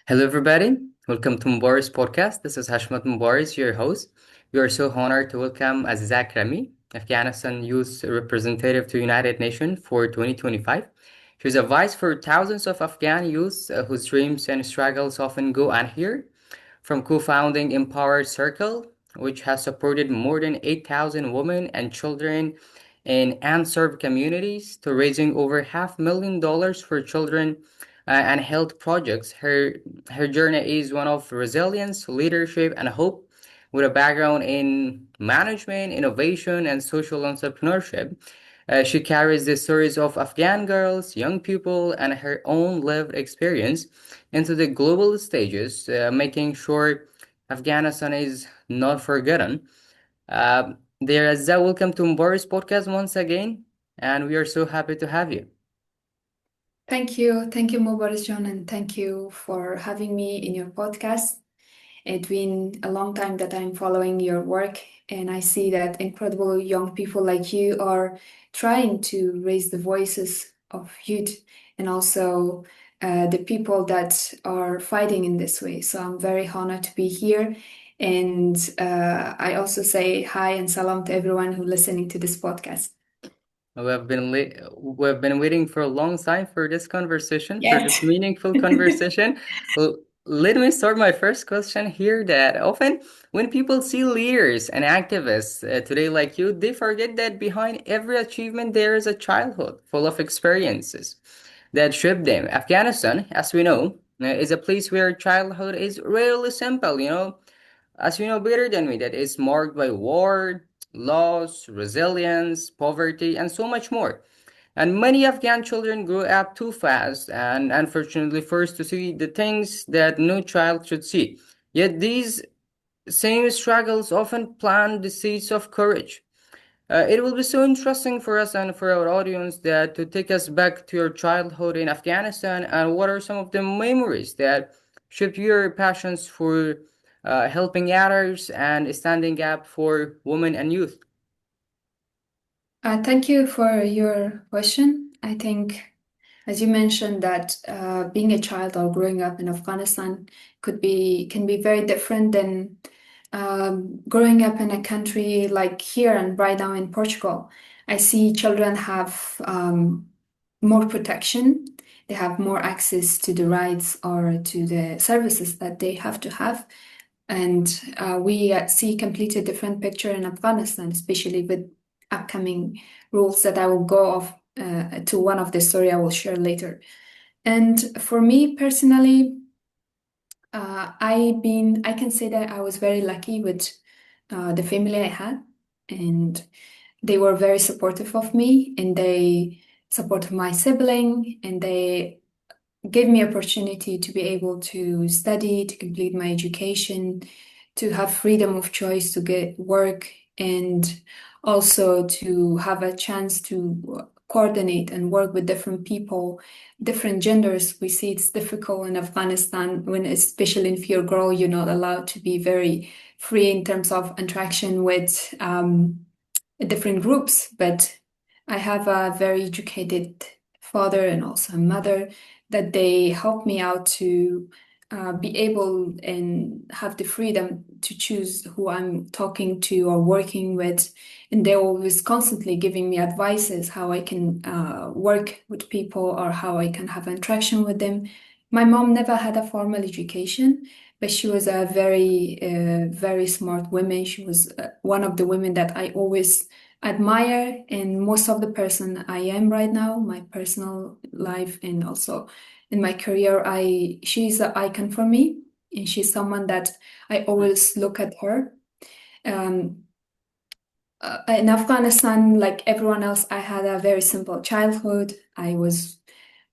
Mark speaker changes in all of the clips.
Speaker 1: Hello, everybody. Welcome to Mubariz podcast. This is Hashmat Mubariz, your host. We are so honored to welcome Aziza Akrami, Afghanistan Youth Representative to United Nations for 2025. She's a voice for thousands of Afghan youths whose dreams and struggles often go unheard. From co-founding Empowered Circle, which has supported more than 8,000 women and children in unserved communities, to raising over $500,000 for children and health projects. Her journey is one of resilience, leadership, and hope. With a background in management, innovation, and social entrepreneurship, she carries the stories of Afghan girls, young people, and her own lived experience into the global stages, making sure Afghanistan is not forgotten. There is welcome to Mubari's podcast once again, and we are so happy to have you.
Speaker 2: Thank you. Thank you, Mubariz John, and thank you for having me in your podcast. It's been a long time that I'm following your work, and I see that incredible young people like you are trying to raise the voices of youth and also the people that are fighting in this way. So I'm very honored to be here. And I also say hi and salam to everyone who's listening to this podcast.
Speaker 1: We've been waiting for a long time for this conversation, for this
Speaker 2: Yes.
Speaker 1: meaningful conversation. Well, let me start my first question here. That often when people see leaders and activists today like you, they forget that behind every achievement there is a childhood full of experiences that shaped them. Afghanistan, as we know, is a place where childhood is rarely simple. As you know better than me, that is marked by war, loss, resilience, poverty, and so much more. And many Afghan children grow up too fast and unfortunately forced to see the things that no child should see. Yet these same struggles often plant the seeds of courage. It will be so interesting for us and for our audience that to take us back to your childhood in Afghanistan and what are some of the memories that shaped your passions for helping others and standing up for women and youth.
Speaker 2: Thank you for your question. I think, as you mentioned, that being a child or growing up in Afghanistan can be very different than growing up in a country like here and right now in Portugal. I see children have more protection. They have more access to the rights or to the services that they have to have. And we see completely different picture in Afghanistan, especially with upcoming rules that I will go off to one of the story I will share later. And for me personally, I can say that I was very lucky with the family I had, and they were very supportive of me, and they supported my sibling, and they gave me opportunity to be able to study, to complete my education, to have freedom of choice to get work, and also to have a chance to coordinate and work with different people, different genders. We see it's difficult in Afghanistan when, especially if you're a girl, you're not allowed to be very free in terms of interaction with different groups. But I have a very educated father and also a mother that they help me out to be able and have the freedom to choose who I'm talking to or working with. And they're always constantly giving me advices how I can work with people or how I can have interaction with them. My mom never had a formal education, but she was a very smart woman. She was one of the women that I always admire and most of the person I am right now, my personal life and also in my career, she's an icon for me, and she's someone that I always look at her. Um, in Afghanistan, like everyone else, I had a very simple childhood. I was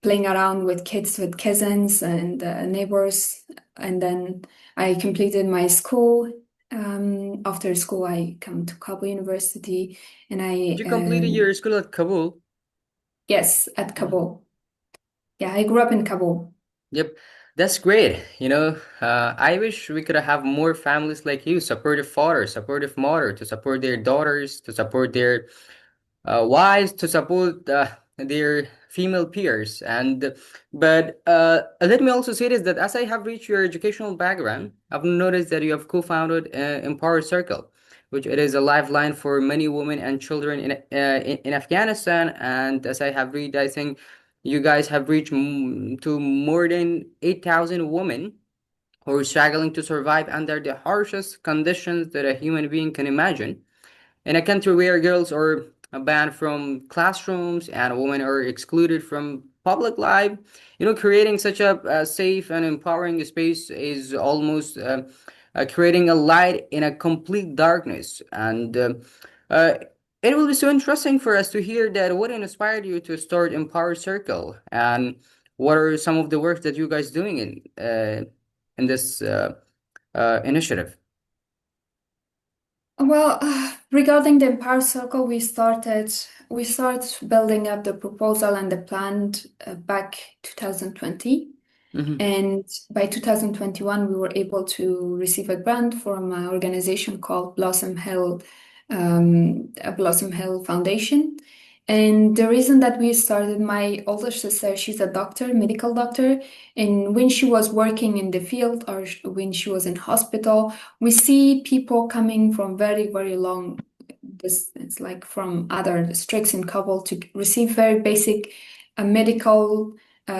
Speaker 2: playing around with kids, with cousins and neighbors, and then I completed my school. After school, I come to Kabul University, and
Speaker 1: You completed your school at Kabul.
Speaker 2: yes, at
Speaker 1: Mhm.
Speaker 2: Kabul. Yeah, I grew up in Kabul.
Speaker 1: Yep, that's great. I wish we could have more families like you, supportive fathers, supportive mother, to support their daughters, to support their wives, to support their female peers. And but let me also say this, that as I have reached your educational background, I've noticed that you have co-founded Empower Circle, which it is a lifeline for many women and children in Afghanistan. And as I have read, I think you guys have reached to more than 8,000 women who are struggling to survive under the harshest conditions that a human being can imagine. In a country where girls are banned from classrooms and women are excluded from public life, creating such a safe and empowering space is almost creating a light in a complete darkness. And uh, it will be so interesting for us to hear that what inspired you to start Empower Circle, and what are some of the work that you guys doing in this initiative.
Speaker 2: Well, regarding the Empower Circle, we started building up the proposal and the plan back 2020.
Speaker 1: Hmm.
Speaker 2: And by 2021, we were able to receive a grant from an organization called Blossom Hill Foundation. And the reason that we started, my older sister, she's a doctor, medical doctor, and when she was working in the field or when she was in hospital, we see people coming from very, very long distance, like from other districts in Kabul, to receive very basic medical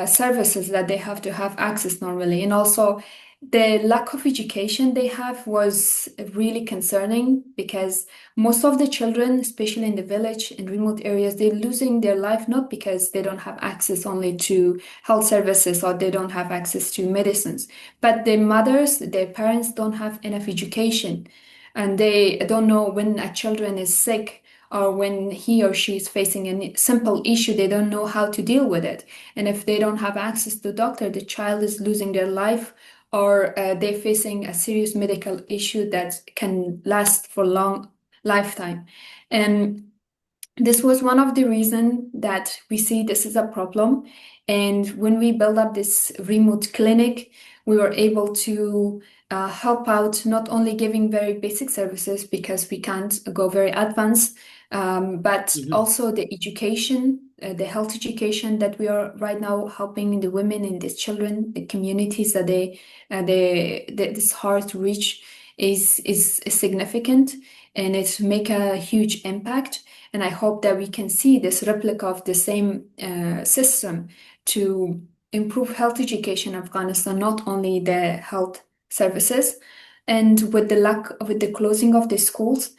Speaker 2: services that they have to have access normally. And also, the lack of education they have was really concerning because most of the children, especially in the village and remote areas, they're losing their life not because they don't have access only to health services or they don't have access to medicines, but their mothers, their parents don't have enough education and they don't know when a children is sick or when he or she is facing a simple issue, they don't know how to deal with it. And if they don't have access to doctor, the child is losing their life or they're facing a serious medical issue that can last for long lifetime. And this was one of the reasons that we see this is a problem. And when we build up this remote clinic, we were able to help out not only giving very basic services because we can't go very advanced, but
Speaker 1: Hmm.
Speaker 2: also the education, the health education that we are right now helping the women and the children, the communities that this hard to reach is significant and it make a huge impact. And I hope that we can see this replica of the same system to improve health education in Afghanistan, not only the health services. And with the closing of the schools,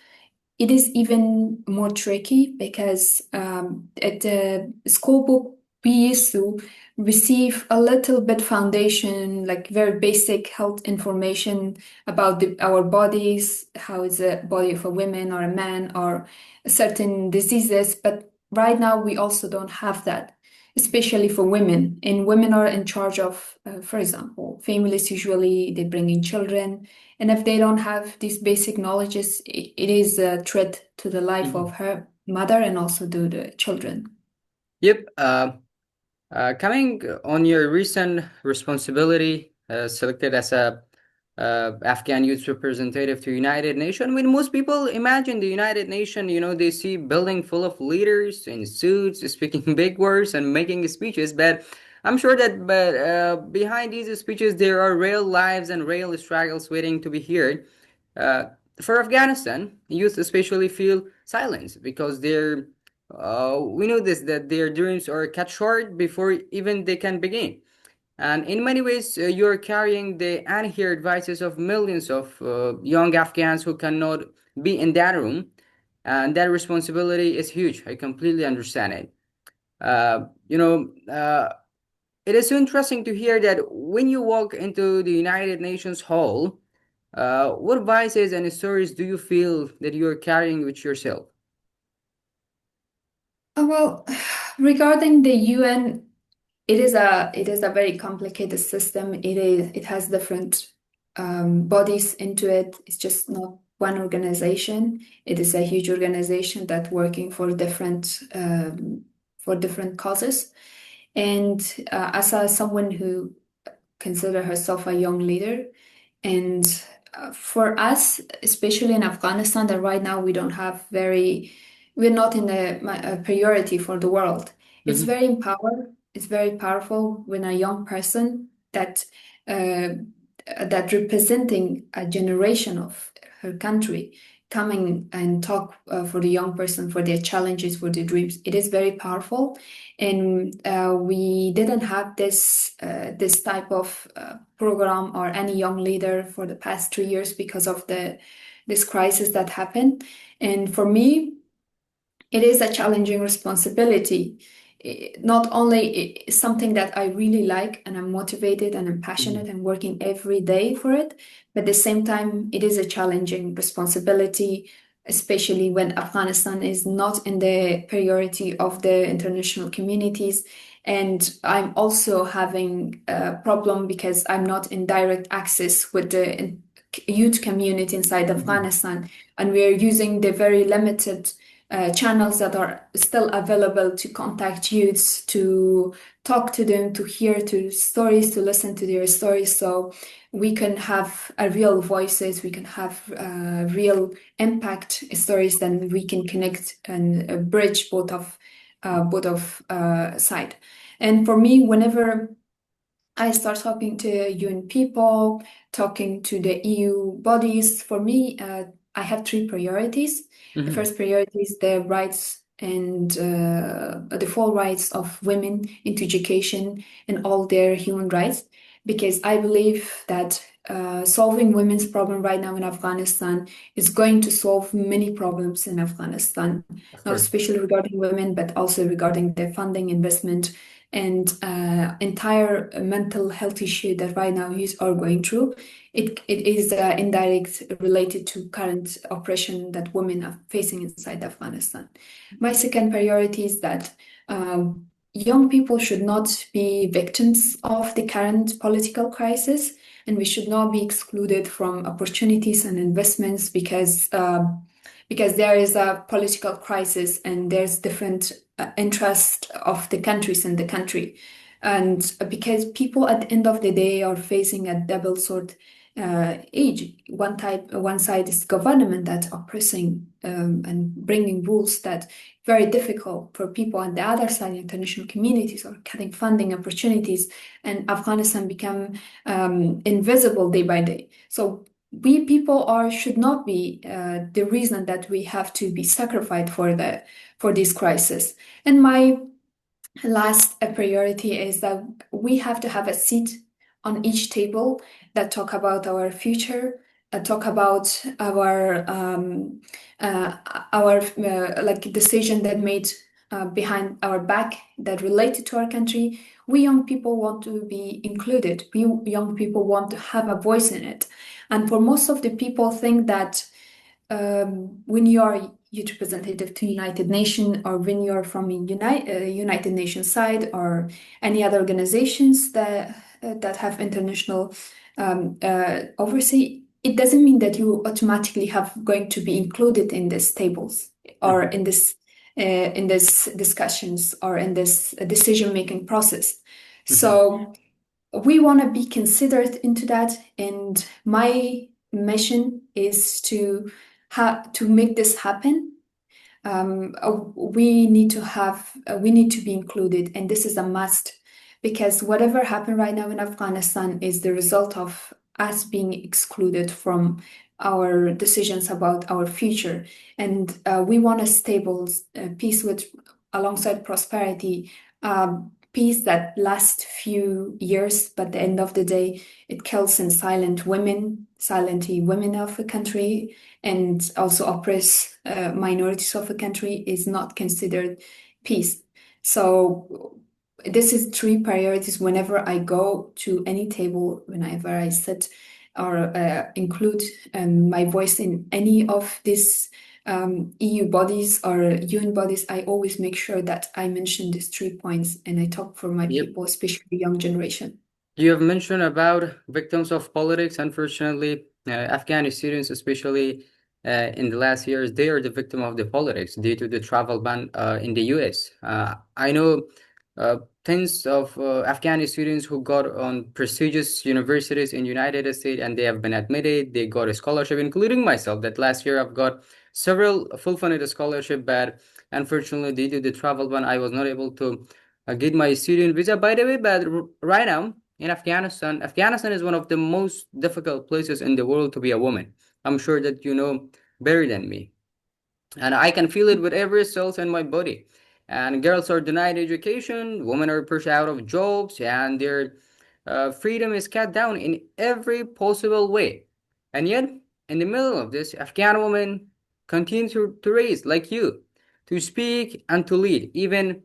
Speaker 2: it is even more tricky because at the school book, we used to receive a little bit foundation, like very basic health information about our bodies, how is the body of a woman or a man, or certain diseases. But right now, we also don't have that, especially for women. And women are in charge of, for example, families usually they bring in children and if they don't have these basic knowledges, it is a threat to the life
Speaker 1: Hmm.
Speaker 2: of her mother and also to the children.
Speaker 1: Yep. Coming on your recent responsibility, selected as a Afghan youth representative to United Nations. When most people imagine the United Nations, they see building full of leaders in suits, speaking big words and making speeches. But I'm sure that, behind these speeches, there are real lives and real struggles waiting to be heard. Uh, for Afghanistan, youth especially feel silence because we know this, that their dreams are cut short before even they can begin. And in many ways, you're carrying the unheard voices of millions of young Afghans who cannot be in that room. And that responsibility is huge. I completely understand it. Uh, you know, uh, it is so interesting to hear that when you walk into the United Nations Hall, what voices and stories do you feel that you're carrying with yourself?
Speaker 2: Well, regarding the UN, it is a very complicated system. It has different bodies into it. It's just not one organization. It is a huge organization that working for different causes. And as someone who consider herself a young leader. And for us, especially in Afghanistan, that right now we don't have very, we're not in a priority for the world. It's
Speaker 1: Hmm.
Speaker 2: very empower. It's very powerful when a young person uh, that representing a generation of her country coming and talk for the young person for their challenges, for their dreams. It is very powerful, and we didn't have this type of program or any young leader for the past 3 years because of the this crisis that happened. And for me, it is a challenging responsibility. Not only something that I really like and I'm motivated and I'm passionate
Speaker 1: Hmm.
Speaker 2: and working every day for it, but at the same time, it is a challenging responsibility, especially when Afghanistan is not in the priority of the international communities. And I'm also having a problem because I'm not in direct access with the youth community inside
Speaker 1: Hmm.
Speaker 2: Afghanistan, and we are using the very limited channels that are still available to contact youths, to talk to them, to hear to stories, to listen to their stories. So we can have a real voices, we can have real impact stories, then we can connect and bridge both of side. And for me, whenever I start talking to UN people, talking to the EU bodies. For me, I have three priorities. The
Speaker 1: Hmm.
Speaker 2: first priority is the rights and the full rights of women into education and all their human rights, because I believe that solving women's problem right now in Afghanistan is going to solve many problems in Afghanistan,
Speaker 1: Of
Speaker 2: not
Speaker 1: course.
Speaker 2: especially regarding women, but also regarding the funding, investment, and entire mental health issue that right now youth are going through. It is indirect related to current oppression that women are facing inside Afghanistan. My second priority is that young people should not be victims of the current political crisis, and we should not be excluded from opportunities and investments because there is a political crisis and there's different interest of the countries in the country, and because people at the end of the day are facing a double sword age. One side is government that oppressing and bringing rules that very difficult for people, and the other side, international communities are cutting funding opportunities, and Afghanistan become invisible day by day. So we people are should not be the reason that we have to be sacrificed for this crisis. And my last priority is that we have to have a seat on each table that talk about our future, talk about uh, our like decision that made behind our back that related to our country. We young people want to be included. We young people want to have a voice in it. And for most of the people think that when you are youth representative to United Nations, or when you are from a United Nations side or any other organizations that have international oversee, it doesn't mean that you automatically have going to be included in these tables or
Speaker 1: Hmm.
Speaker 2: in this discussions or in this decision making process.
Speaker 1: Hmm.
Speaker 2: So we want to be considered into that, and my mission is to make this happen. We need to be included, and this is a must, because whatever happened right now in Afghanistan is the result of us being excluded from our decisions about our future. And we want a stable peace with alongside prosperity, peace that lasts few years, but at the end of the day, it kills and silently women of a country, and also oppress minorities of a country is not considered peace. So this is three priorities whenever I go to any table, whenever I sit or include my voice in any of these EU bodies or UN bodies. I always make sure that I mention these 3 points and I talk for my
Speaker 1: Yep.
Speaker 2: people, especially the young generation.
Speaker 1: You have mentioned about victims of politics. Unfortunately, Afghani students, especially in the last years, they are the victim of the politics due to the travel ban in the US. I know tens of Afghani students who got on prestigious universities in United States, and they have been admitted. They got a scholarship, including myself. That last year I've got several full-funded scholarship, but Unfortunately, due to the travel ban, I was not able to get my student visa. By the way, but right now in Afghanistan, Afghanistan is one of the most difficult places in the world to be a woman. I'm sure that you know better than me, and I can feel it with every cell in my body. And girls are denied education, women are pushed out of jobs, and their freedom is cut down in every possible way. And yet, in the middle of this, Afghan women continue to raise, like you, to speak and to lead, even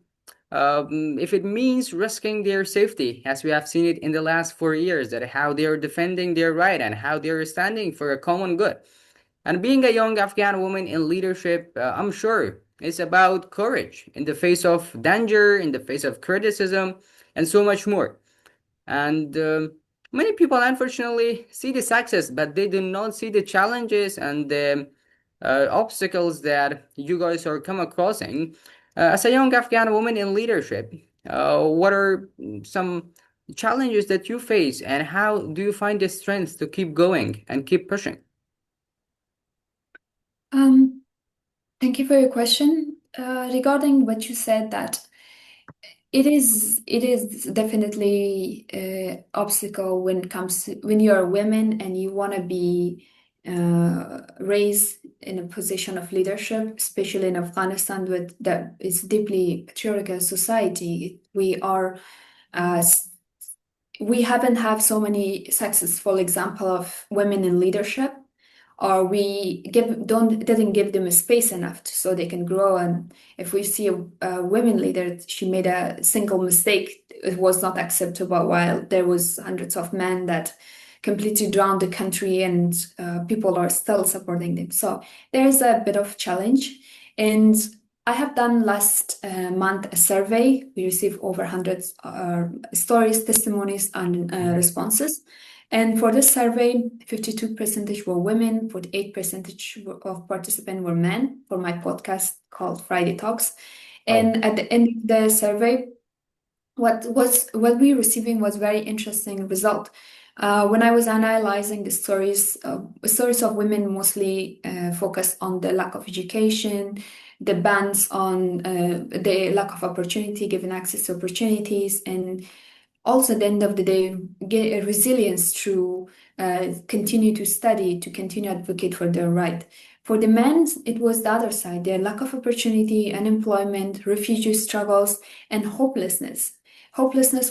Speaker 1: if it means risking their safety, as we have seen it in the last 4 years, that how they are defending their right and how they are standing for a common good. And being a young Afghan woman in leadership, I'm sure, is about courage in the face of danger, in the face of criticism, and so much more. And many people, unfortunately, see the success, but they do not see the challenges and the obstacles that you guys are come acrossing. As a young Afghan woman in leadership, what are some challenges that you face, and how do you find the strength to keep going and keep pushing?
Speaker 2: Um, Thank you for your question. Regarding what you said, that it is definitely obstacle when it comes to when you are a woman and you want to be raised in a position of leadership, especially in Afghanistan, with that is deeply patriarchal society. Uh, s- we haven't have so many successful example of women in leadership, or we give don't didn't give them a space enough so they can grow. And if we see a women leader, she made a single mistake, it was not acceptable, while there was hundreds of men that completely drowned the country, and people are still supporting them. So there's a bit of challenge. And I have done last month a survey. We received over hundreds stories, testimonies, and responses. And for this survey, 52% were women, 48% of participants were men, for my podcast called Friday Talks.
Speaker 1: Oh,
Speaker 2: And at the end of the survey, what we receiving was very interesting result. When I was analyzing the stories of women mostly focused on the lack of education, the bans on the lack of opportunity, given access to opportunities, and also at the end of the day get a resilience through continue to study, to continue advocate for their right. For the men, it was the other side, their lack of opportunity, unemployment, refugee struggles, and hopelessness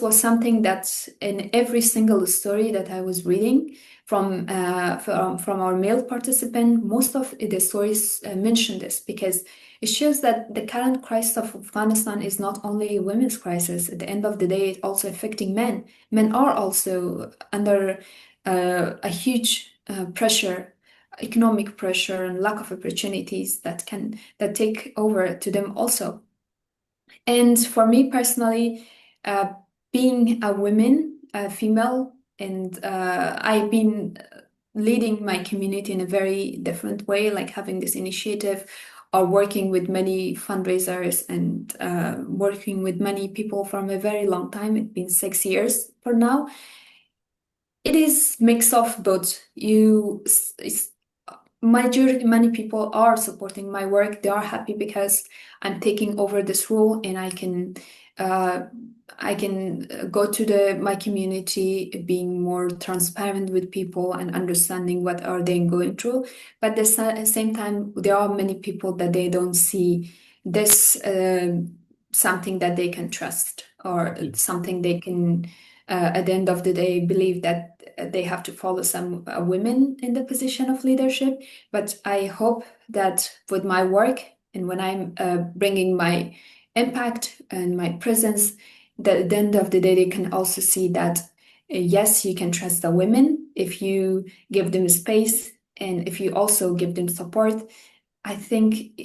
Speaker 2: was something that in every single story that I was reading from our male participant, most of the stories mentioned this, because it shows that the current crisis of Afghanistan is not only a women's crisis. At the end of the day, it's also affecting men. Men are also under a huge pressure, economic pressure, and lack of opportunities that take over to them also. And for me personally, uh, being a woman, a female, and I've been leading my community in a very different way, like having this initiative or working with many fundraisers and working with many people from a very long time. It's been 6 years for now. It is mix of both. Majority, many people are supporting my work. They are happy because I'm taking over this role, and uh, I can go to the my community, being more transparent with people and understanding what are they going through. But at the same time, there are many people that they don't see this something that they can trust, or something they can at the end of the day believe that they have to follow some women in the position of leadership. But I hope that with my work, and when I'm bringing my impact and my presence, that at the end of the day, they can also see that yes, you can trust the women if you give them space, and if you also give them support. I think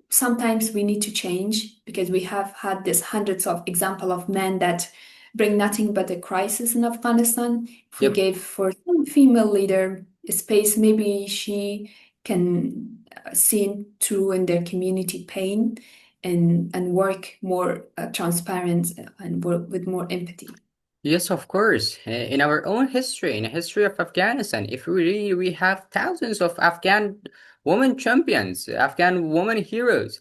Speaker 2: sometimes we need to change, because we have had this hundreds of example of men that bring nothing but a crisis in Afghanistan. If we
Speaker 1: yep.
Speaker 2: gave for some female leader a space, maybe she can see through in their community pain, and work more transparent and work with more empathy.
Speaker 1: Yes, of course. In our own history, in the history of Afghanistan, if we read, we have thousands of Afghan women champions, Afghan women heroes.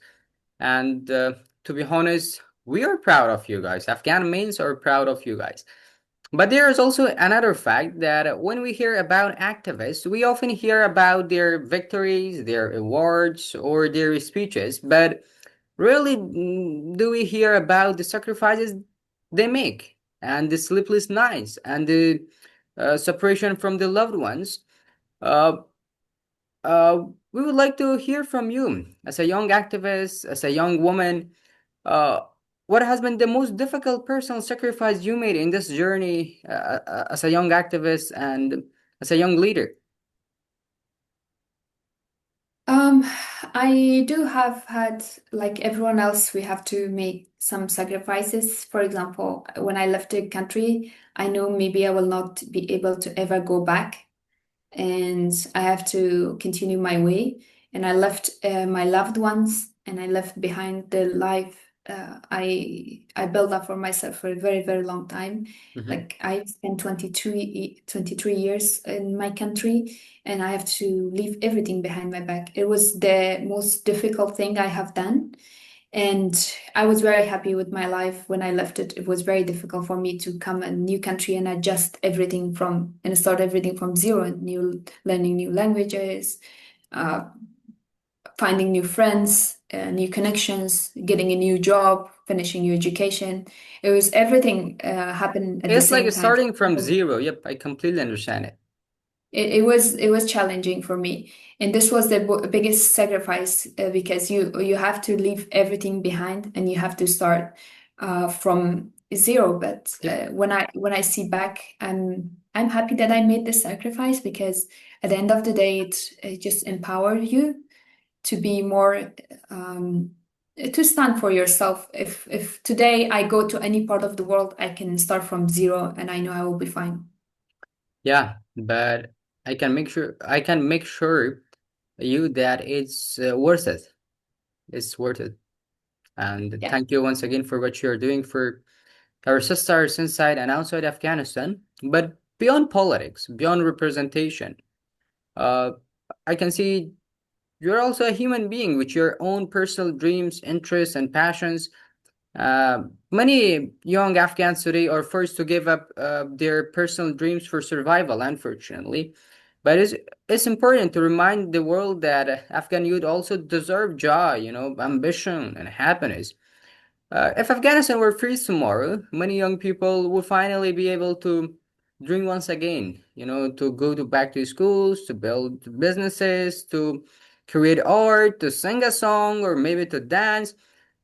Speaker 1: And to be honest, we are proud of you guys. Afghan males are proud of you guys. But there is also another fact that when we hear about activists, we often hear about their victories, their awards, or their speeches. But rarely do we hear about the sacrifices they make, and the sleepless nights, and the separation from the loved ones. Uh, we would like to hear from you as a young activist, as a young woman. Uh, what has been the most difficult personal sacrifice you made in this journey as a young activist and as a young leader?
Speaker 2: Um, I do have had, like everyone else, we have to make some sacrifices. For example, when I left the country, I know maybe I will not be able to ever go back, and I have to continue my way. And I left my loved ones, and I left behind the life I built up for myself for a very, very long time.
Speaker 1: Hmm.
Speaker 2: Like I spent 23 years in my country, and I have to leave everything behind my back. It was the most difficult thing I have done. And I was very happy with my life when I left it. It was very difficult for me to come a new country and adjust everything from and start everything from zero, and new learning new languages, uh, finding new friends, new connections, getting a new job, finishing your education. It was everything happened at the
Speaker 1: It's like
Speaker 2: same time.
Speaker 1: starting from zero. Yep, I completely understand it.
Speaker 2: It was challenging for me, and this was the biggest sacrifice because you have to leave everything behind and you have to start from zero. But
Speaker 1: Yep.
Speaker 2: when I see back, I'm happy that I made this sacrifice, because at the end of the day, it just empowered you to be more to stand for yourself. If today I go to any part of the world, I can start from zero and I know I will be fine.
Speaker 1: Yeah, but I can make sure you that it's worth it. It's worth it. And
Speaker 2: Yeah.
Speaker 1: thank you once again for what you're doing for our sisters inside and outside Afghanistan. But beyond politics, beyond representation, uh, I can see you're also a human being with your own personal dreams, interests, and passions. Many young Afghans today are forced to give up their personal dreams for survival, unfortunately. But it's important to remind the world that Afghan youth also deserve joy, ambition, and happiness. If Afghanistan were free tomorrow, many young people would finally be able to dream once again, to go back to schools, to build businesses, to create art, to sing a song, or maybe to dance.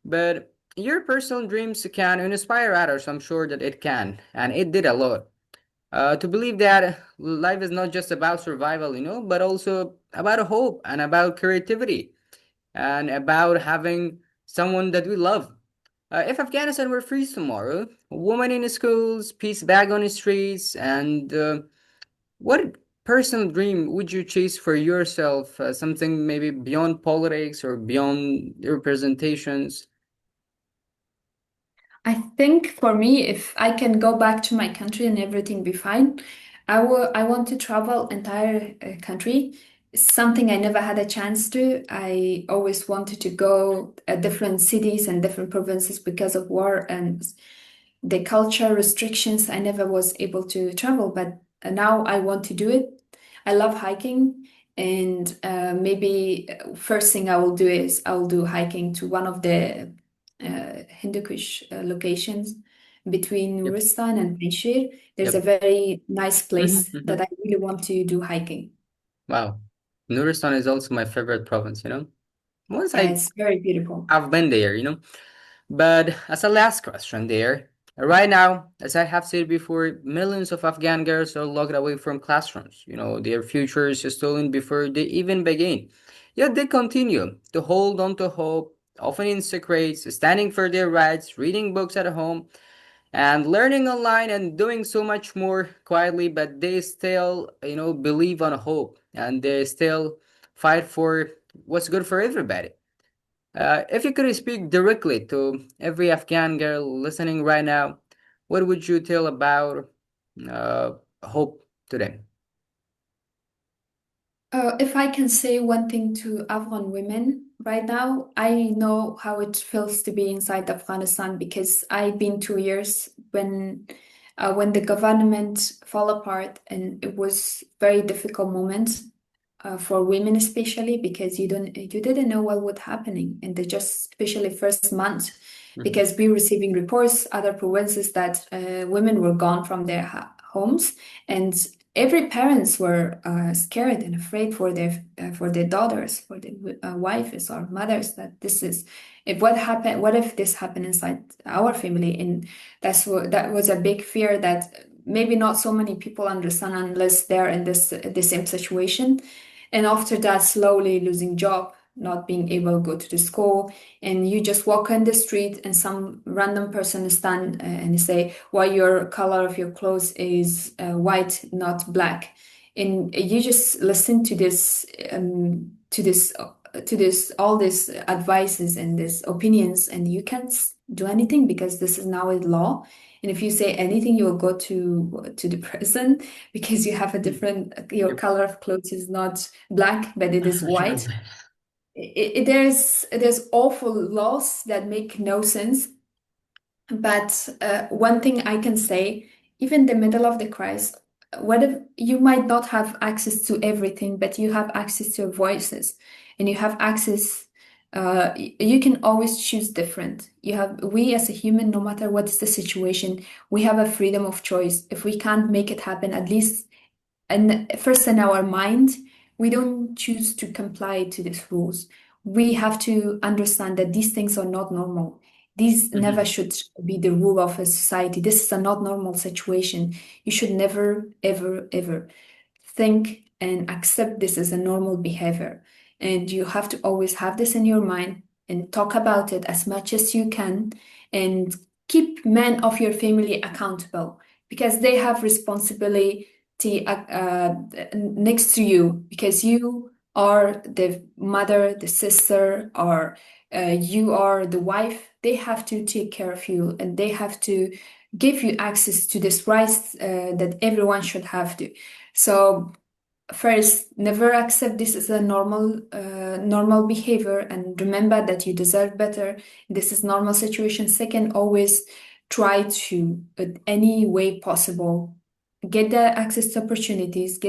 Speaker 1: But your personal dreams can inspire others. I'm sure that it can, and it did a lot. To believe that life is not just about survival, but also about hope and about creativity and about having someone that we love. If Afghanistan were free tomorrow, women in schools, peace back on the streets, and what personal dream would you chase for yourself? Something maybe beyond politics or beyond representations?
Speaker 2: I think for me, if I can go back to my country and everything be fine, I want to travel entire country. Something I never had a chance to. I always wanted to go different cities and different provinces because of war and the culture restrictions. I never was able to travel, but now I want to do it. I love hiking, and maybe first thing I will do is I will do hiking to one of the Hindu Kush locations between
Speaker 1: Yep,
Speaker 2: Nuristan and Panjshir. There's a
Speaker 1: yep.
Speaker 2: very nice
Speaker 1: Hmm,
Speaker 2: place
Speaker 1: hmm.
Speaker 2: that I really want to do hiking.
Speaker 1: Wow. Nuristan is also my favorite province. Once
Speaker 2: Yeah,
Speaker 1: I
Speaker 2: it's very beautiful.
Speaker 1: have been there. But as a last question there, right now, as I have said before, millions of Afghan girls are locked away from classrooms. Their futures is stolen before they even begin. Yet they continue to hold on to hope, often in secrets, standing for their rights, reading books at home, and learning online and doing so much more quietly, but they still, believe on hope and they still fight for what's good for everybody. If you could speak directly to every Afghan girl listening right now, what would you tell about uh, hope to them?
Speaker 2: If I can say one thing to Afghan women right now, I know how it feels to be inside Afghanistan because I've been 2 years when the government fell apart, and it was very difficult moment for women especially because you didn't know what was happening in the just especially first month
Speaker 1: Mhm.
Speaker 2: because we were receiving reports other provinces that women were gone from their homes, and every parents were scared and afraid for their daughters, for their wives or mothers, that this is if what happened, what if this happened inside our family. And that was a big fear that maybe not so many people understand unless they're in this the same situation. And after that, slowly losing job, not being able to go to the school, and you just walk on the street and some random person stand and say why your color of your clothes is white, not black, and you just listen to this all these advices and these opinions, and you can't do anything because this is now a law. And if you say anything, you will go to the prison because you have a different, your
Speaker 1: Yep.
Speaker 2: color of clothes is not black, but it is
Speaker 1: You're
Speaker 2: white.
Speaker 1: right.
Speaker 2: There's awful laws that make no sense. But one thing I can say, even the middle of the crisis, what if you might not have access to everything, but you have access to your voices, and you have access. You can always choose different. We as a human, no matter what is the situation, we have a freedom of choice. If we can't make it happen, at least and first in our mind, we don't choose to comply to these rules. We have to understand that these things are not normal. These never
Speaker 1: Mhm.
Speaker 2: should be the rule of a society. This is a not normal situation. You should never, ever, ever think and accept this as a normal behavior. And you have to always have this in your mind and talk about it as much as you can, and keep men of your family accountable because they have responsibility next to you because you are the mother, the sister, or you are the wife. They have to take care of you and they have to give you access to this rights that everyone should have to. So first, never accept this as a normal behavior and remember that you deserve better. This is normal situation. Second, always try to, any way possible, get the access to opportunities,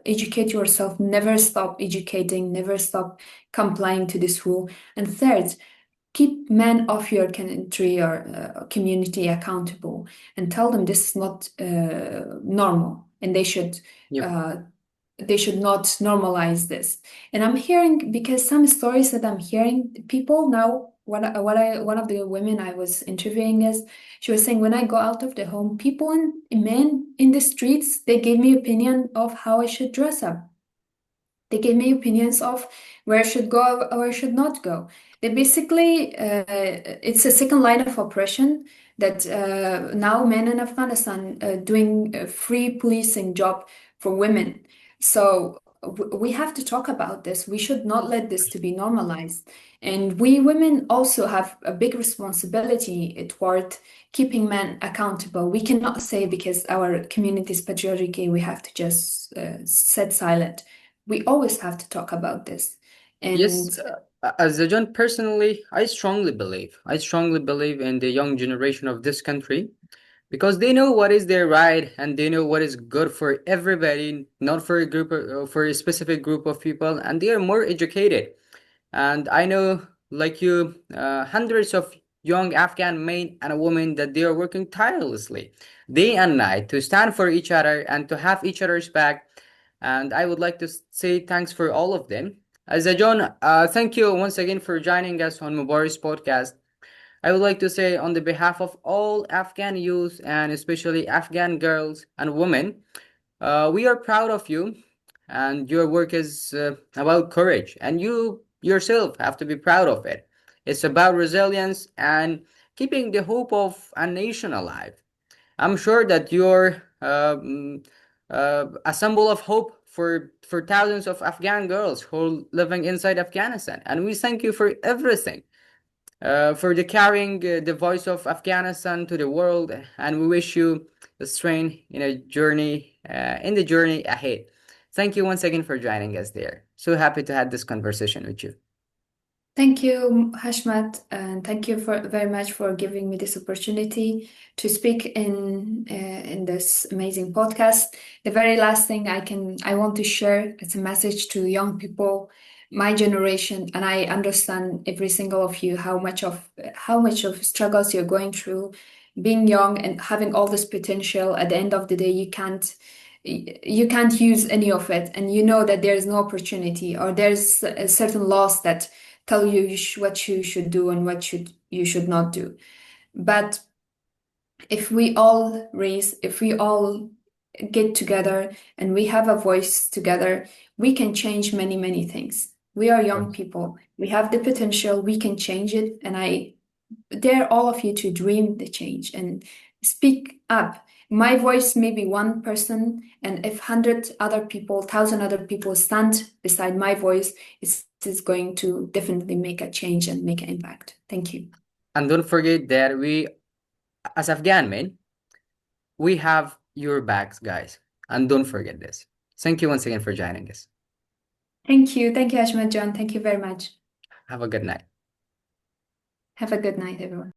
Speaker 2: educate yourself, never stop educating, never stop complying to this rule. And third, keep men of your country or community accountable and tell them this is not normal and
Speaker 1: Yep.
Speaker 2: uh, they should not normalize this. And I'm hearing because some stories that I'm hearing, people now, one of the women I was interviewing is, she was saying when I go out of the home, people and men in the streets, they gave me opinion of how I should dress up. They gave me opinions of where I should go or where I should not go. They basically, it's a second line of oppression that now men in Afghanistan doing a free policing job for women. So we have to talk about this. We should not let this to be normalized. And we women also have a big responsibility toward keeping men accountable. We cannot say because our community is patriarchy, we have to just sit silent. We always have to talk about this.
Speaker 1: Yes,
Speaker 2: And
Speaker 1: as a John, personally, I strongly believe in the young generation of this country because they know what is their right and they know what is good for everybody, not for a for a specific group of people, and they are more educated. And I know, like you, hundreds of young Afghan men and women that they are working tirelessly, day and night, to stand for each other and to have each other's back. And I would like to say thanks for all of them. As a John, thank you once again for joining us on Mubariz podcast. I would like to say, on the behalf of all Afghan youth and especially Afghan girls and women, we are proud of you, and your work is about courage, and you yourself have to be proud of it. It's about resilience and keeping the hope of a nation alive. I'm sure that you're a symbol of hope for thousands of Afghan girls who are living inside Afghanistan, and we thank you for everything, for the carrying the voice of Afghanistan to the world, and we wish you the strength in the journey ahead. Thank you once again for joining us there. So happy to have this conversation with you.
Speaker 2: Thank you, Hashmat, and thank you for very much for giving me this opportunity to speak in this amazing podcast. The very last thing I want to share as a message to young people, my generation, and I understand every single of you how much of struggles you're going through, being young and having all this potential. At the end of the day, you can't use any of it, and you know that there's no opportunity or there's a certain laws that tell you, what you should do and you should not do. But if we all get together and we have a voice together, we can change many, many things. We are young people. We have the potential. We can change it. And I dare all of you to dream the change and speak up. My voice may be one person, and if 100 other people, 1,000 other people stand beside my voice, it is going to definitely make a change and make an impact. Thank you.
Speaker 1: And don't forget that we, as Afghan men, we have your backs, guys. And don't forget this. Thank you once again for joining us.
Speaker 2: Thank you. Thank you, Ashmat John. Thank you very much.
Speaker 1: Have a good night.
Speaker 2: Have a good night, everyone.